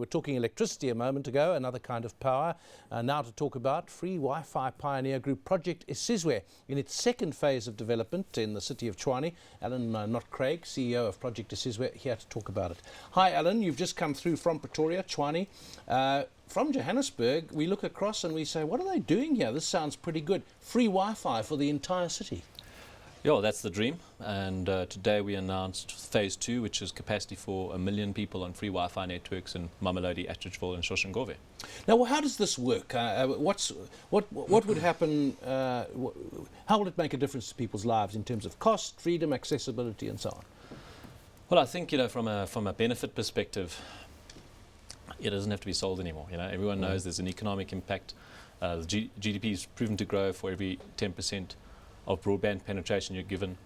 were talking electricity a moment ago, another kind of power. Now to talk about free Wi-Fi pioneer group Project Isizwe in its second phase of development in the city of Tshwane. Alan Knott-Craig, CEO of Project Isizwe, here to talk about it. Hi Alan, you've just come through from Pretoria, Tshwane. From Johannesburg, we look across and we say, what are they doing here? This sounds pretty good. Free Wi-Fi for the entire city. Yeah, that's the dream, and today we announced phase 2, which is capacity for 1 million people on free Wi-Fi networks in Mamelodi, Atteridgeville and Soshanguve. Now, how does this work? What would happen, how will it make a difference to people's lives in terms of cost, freedom, accessibility and so on? Well, I think, from a benefit perspective, it doesn't have to be sold anymore. Everyone knows there's an economic impact. The GDP is proven to grow for every 10% of broadband penetration you're given.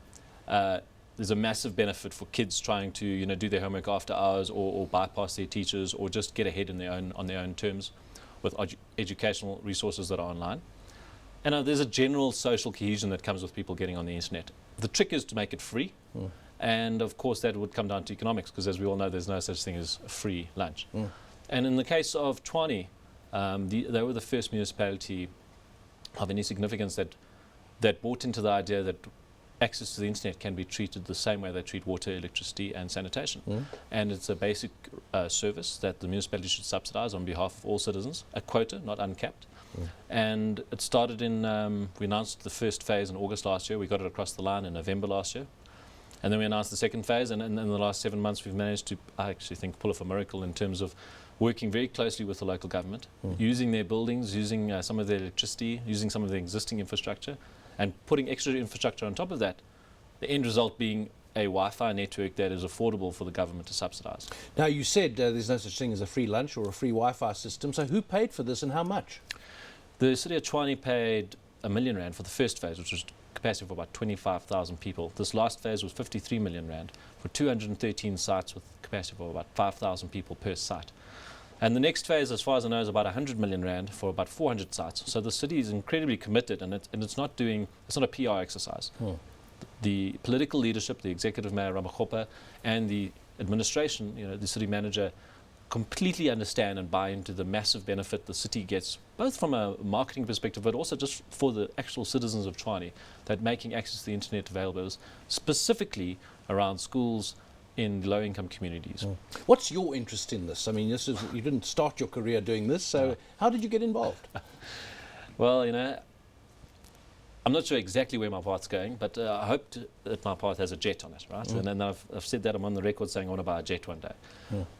There's a massive benefit for kids trying to do their homework after hours or bypass their teachers or just get ahead on their own terms with educational resources that are online. And there's a general social cohesion that comes with people getting on the internet. The trick is to make it free. And of course that would come down to economics, because as we all know, there's no such thing as a free lunch. And in the case of Tshwane, they were the first municipality of any significance that bought into the idea that access to the internet can be treated the same way they treat water, electricity and sanitation. And it's a basic service that the municipality should subsidize on behalf of all citizens, a quota, not uncapped. And it started we announced the first phase in August last year. We got it across the line in November last year. And then we announced the second phase, and in the last 7 months we've managed to, I actually think, pull off a miracle in terms of working very closely with the local government, using their buildings, using some of their electricity, using some of their existing infrastructure, and putting extra infrastructure on top of that, the end result being a Wi-Fi network that is affordable for the government to subsidize. Now, you said there's no such thing as a free lunch or a free Wi-Fi system, so who paid for this and how much? The city of Tshwane paid R1 million for the first phase, which was capacity for about 25,000 people. This last phase was 53 million rand for 213 sites with capacity for about 5,000 people per site. And the next phase, as far as I know, is about 100 million rand for about 400 sites. So the city is incredibly committed, and it's not a PR exercise. The political leadership, the executive mayor Ramakgopa, and the administration, the city manager, completely understand and buy into the massive benefit the city gets, both from a marketing perspective, but also just for the actual citizens of Tshwane, that making access to the internet available is specifically around schools in low-income communities. What's your interest in this? I mean, you didn't start your career doing this, so how did you get involved? Well, I'm not sure exactly where my path's going, but I hope that my path has a jet on it, right? And then I've said that I'm on the record saying I want to buy a jet one day.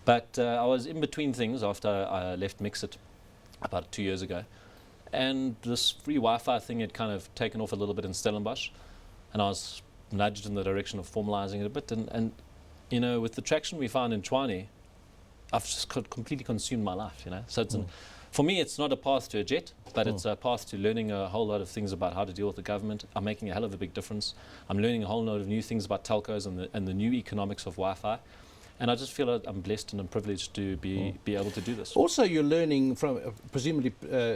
But I was in between things after I left Mixit about 2 years ago, and this free Wi-Fi thing had kind of taken off a little bit in Stellenbosch, and I was nudged in the direction of formalizing it a bit, and with the traction we found in Tshwane, I've just completely consumed my life, So it's for me, it's not a path to a jet, but it's a path to learning a whole lot of things about how to deal with the government. I'm making a hell of a big difference. I'm learning a whole lot of new things about telcos and the new economics of Wi-Fi. And I just feel that I'm blessed and I'm privileged to be able to do this. Also, you're learning from, presumably,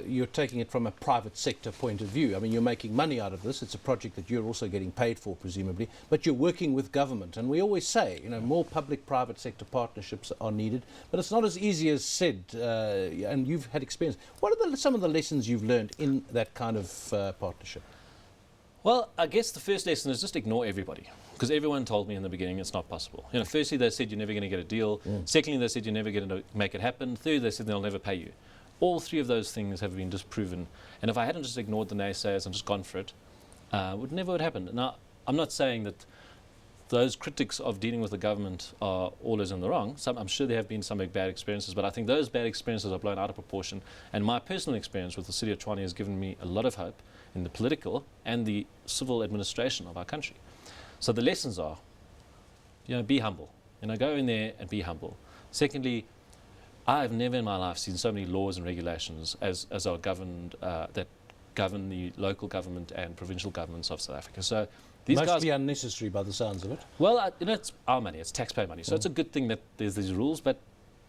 you're taking it from a private sector point of view. I mean, you're making money out of this. It's a project that you're also getting paid for, presumably. But you're working with government. And we always say, more public-private sector partnerships are needed. But it's not as easy as said, and you've had experience. What are some of the lessons you've learned in that kind of partnership? Well, I guess the first lesson is just ignore everybody, because everyone told me in the beginning it's not possible. Firstly, they said you're never going to get a deal. Secondly, they said you're never going to make it happen. Third, they said they'll never pay you. All three of those things have been disproven. And if I hadn't just ignored the naysayers and just gone for it, would never happen. Now, I'm not saying that those critics of dealing with the government are always in the wrong. I'm sure there have been some bad experiences, but I think those bad experiences are blown out of proportion. And my personal experience with the city of Tshwane has given me a lot of hope in the political and the civil administration of our country. So the lessons are, be humble. Go in there and be humble. Secondly, I have never in my life seen so many laws and regulations as are governed that govern the local government and provincial governments of South Africa. So these must guys be unnecessary by the sounds of it. Well, it's our money, it's taxpayer money. So it's a good thing that there's these rules, but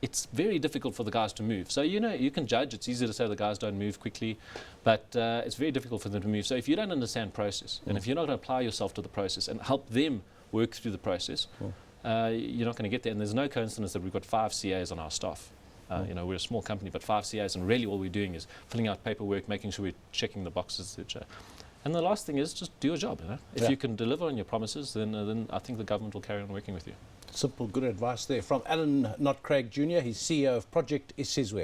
it's very difficult for the guys to move. So, you can judge. It's easy to say the guys don't move quickly, but it's very difficult for them to move. So if you don't understand process, and if you're not going to apply yourself to the process and help them work through the process, you're not going to get there. And there's no coincidence that we've got 5 CAs on our staff. You know, we're a small company, but 5 CAs, and really all we're doing is filling out paperwork, making sure we're checking the boxes. And the last thing is just do your job. You know? If you can deliver on your promises, then I think the government will carry on working with you. Simple, good advice there from Knott-Craig Jr. He's CEO of Project Isizwe.